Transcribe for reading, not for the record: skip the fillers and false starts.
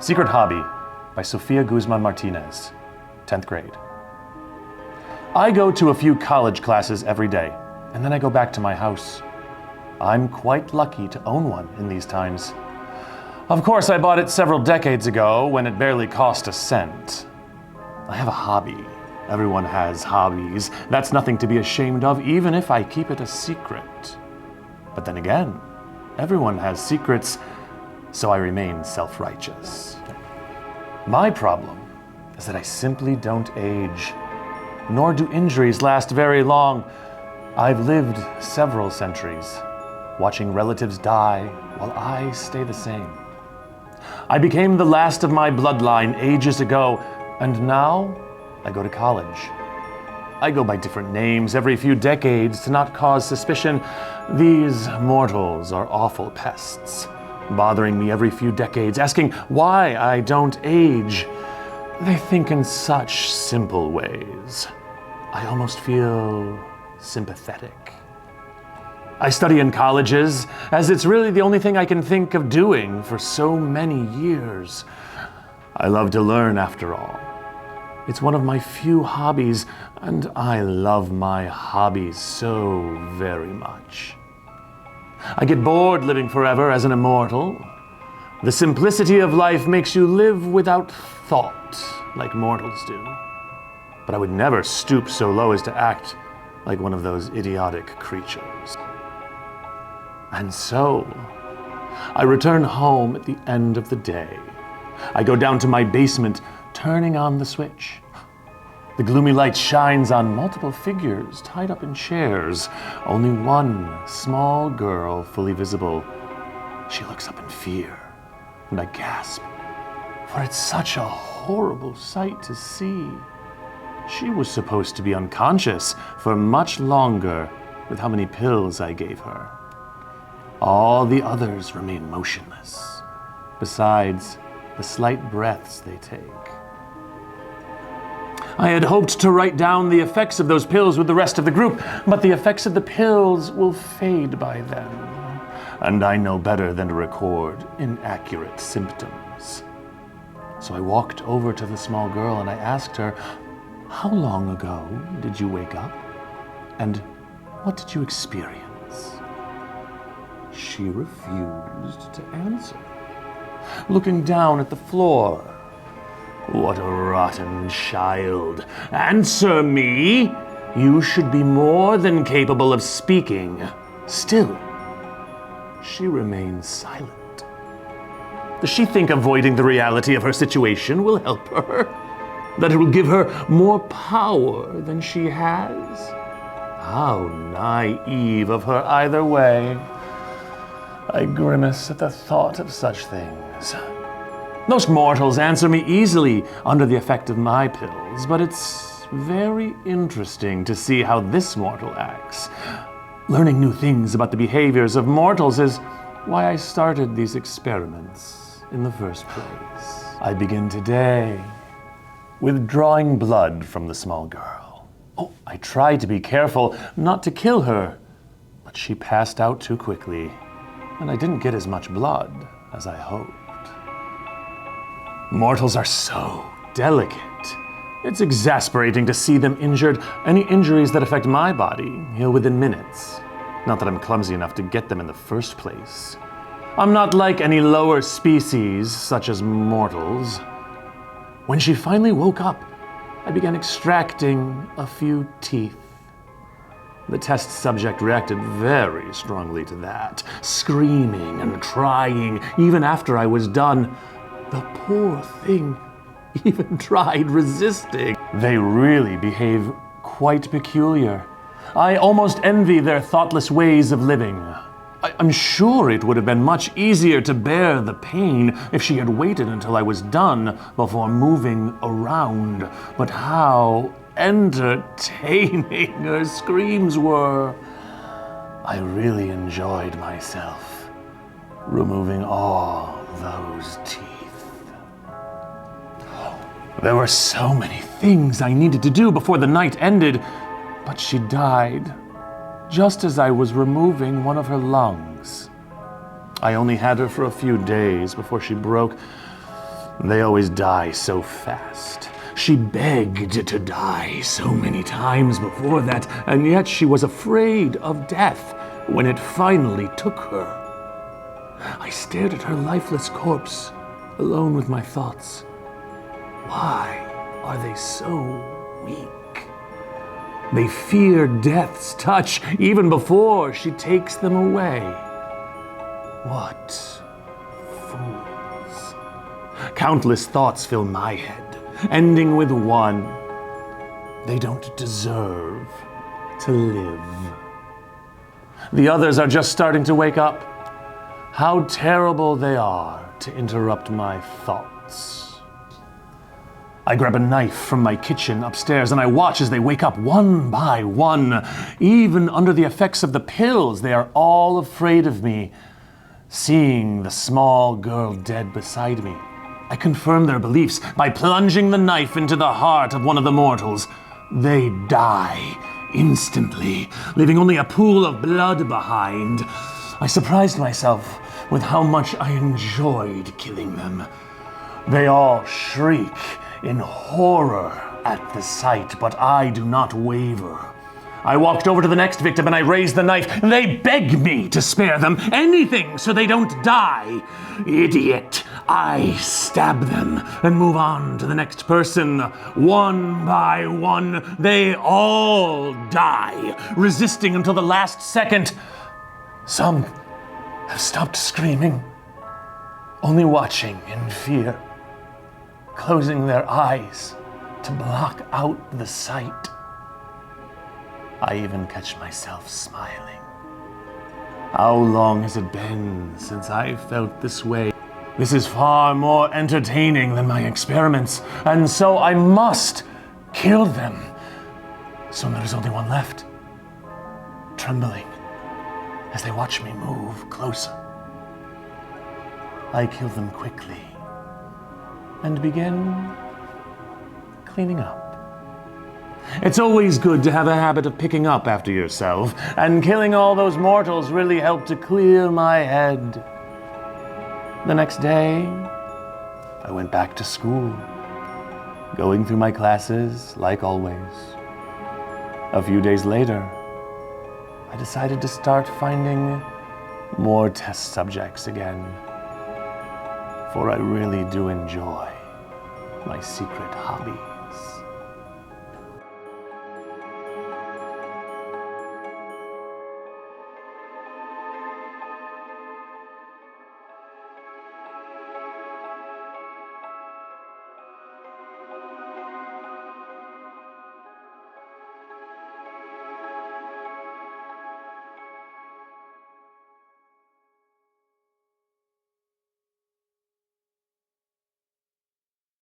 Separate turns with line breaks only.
Secret Hobby by Sofia Guzman Martinez, 10th grade. I go to a few college classes every day, and then I go back to my house. I'm quite lucky to own one in these times. Of course, I bought it several decades ago when it barely cost a cent. I have a hobby. Everyone has hobbies. That's nothing to be ashamed of, even if I keep it a secret. But then again, everyone has secrets, so I remain self-righteous. My problem is that I simply don't age, nor do injuries last very long. I've lived several centuries, watching relatives die while I stay the same. I became the last of my bloodline ages ago, and now I go to college. I go by different names every few decades to not cause suspicion. These mortals are awful pests, bothering me every few decades, asking why I don't age. They think in such simple ways. I almost feel sympathetic. I study in colleges, as it's really the only thing I can think of doing for so many years. I love to learn, after all. It's one of my few hobbies, and I love my hobbies so very much. I get bored living forever as an immortal. The simplicity of life makes you live without thought, like mortals do. But I would never stoop so low as to act like one of those idiotic creatures. And so, I return home at the end of the day. I go down to my basement, turning on the switch. The gloomy light shines on multiple figures tied up in chairs. Only one small girl fully visible. She looks up in fear, and I gasp, for it's such a horrible sight to see. She was supposed to be unconscious for much longer with how many pills I gave her. All the others remain motionless, besides the slight breaths they take. I had hoped to write down the effects of those pills with the rest of the group, but the effects of the pills will fade by then, and I know better than to record inaccurate symptoms. So I walked over to the small girl and I asked her, "How long ago did you wake up? And what did you experience?" She refused to answer, looking down at the floor. What a rotten child. Answer me! You should be more than capable of speaking. Still, she remains silent. Does she think avoiding the reality of her situation will help her? That it will give her more power than she has? How naive of her either way. I grimace at the thought of such things. Most mortals answer me easily under the effect of my pills, but it's very interesting to see how this mortal acts. Learning new things about the behaviors of mortals is why I started these experiments in the first place. I begin today with drawing blood from the small girl. Oh, I tried to be careful not to kill her, but she passed out too quickly, and I didn't get as much blood as I hoped. Mortals are so delicate. It's exasperating to see them injured. Any injuries that affect my body heal within minutes. Not that I'm clumsy enough to get them in the first place. I'm not like any lower species, such as mortals. When she finally woke up, I began extracting a few teeth. The test subject reacted very strongly to that, screaming and crying even after I was done. The poor thing even tried resisting. They really behave quite peculiar. I almost envy their thoughtless ways of living. I'm sure it would have been much easier to bear the pain if she had waited until I was done before moving around. But how entertaining her screams were. I really enjoyed myself, removing all those teeth. There were so many things I needed to do before the night ended, but she died just as I was removing one of her lungs. I only had her for a few days before she broke. They always die so fast. She begged to die so many times before that, and yet she was afraid of death when it finally took her. I stared at her lifeless corpse, alone with my thoughts. Why are they so weak? They fear death's touch even before she takes them away. What fools. Countless thoughts fill my head, ending with one. They don't deserve to live. The others are just starting to wake up. How terrible they are to interrupt my thoughts. I grab a knife from my kitchen upstairs and I watch as they wake up one by one. Even under the effects of the pills, they are all afraid of me. Seeing the small girl dead beside me, I confirm their beliefs by plunging the knife into the heart of one of the mortals. They die instantly, leaving only a pool of blood behind. I surprised myself with how much I enjoyed killing them. They all shriek in horror at the sight, but I do not waver. I walked over to the next victim and I raised the knife. They beg me to spare them, anything so they don't die. Idiot. I stab them and move on to the next person. One by one, they all die, resisting until the last second. Some have stopped screaming, only watching in fear, closing their eyes to block out the sight. I even catch myself smiling. How long has it been since I felt this way? This is far more entertaining than my experiments, and so I must kill them. Soon there's only one left, trembling as they watch me move closer. I kill them quickly and begin cleaning up. It's always good to have a habit of picking up after yourself, and killing all those mortals really helped to clear my head. The next day, I went back to school, going through my classes like always. A few days later, I decided to start finding more test subjects again, for I really do enjoy my secret hobby.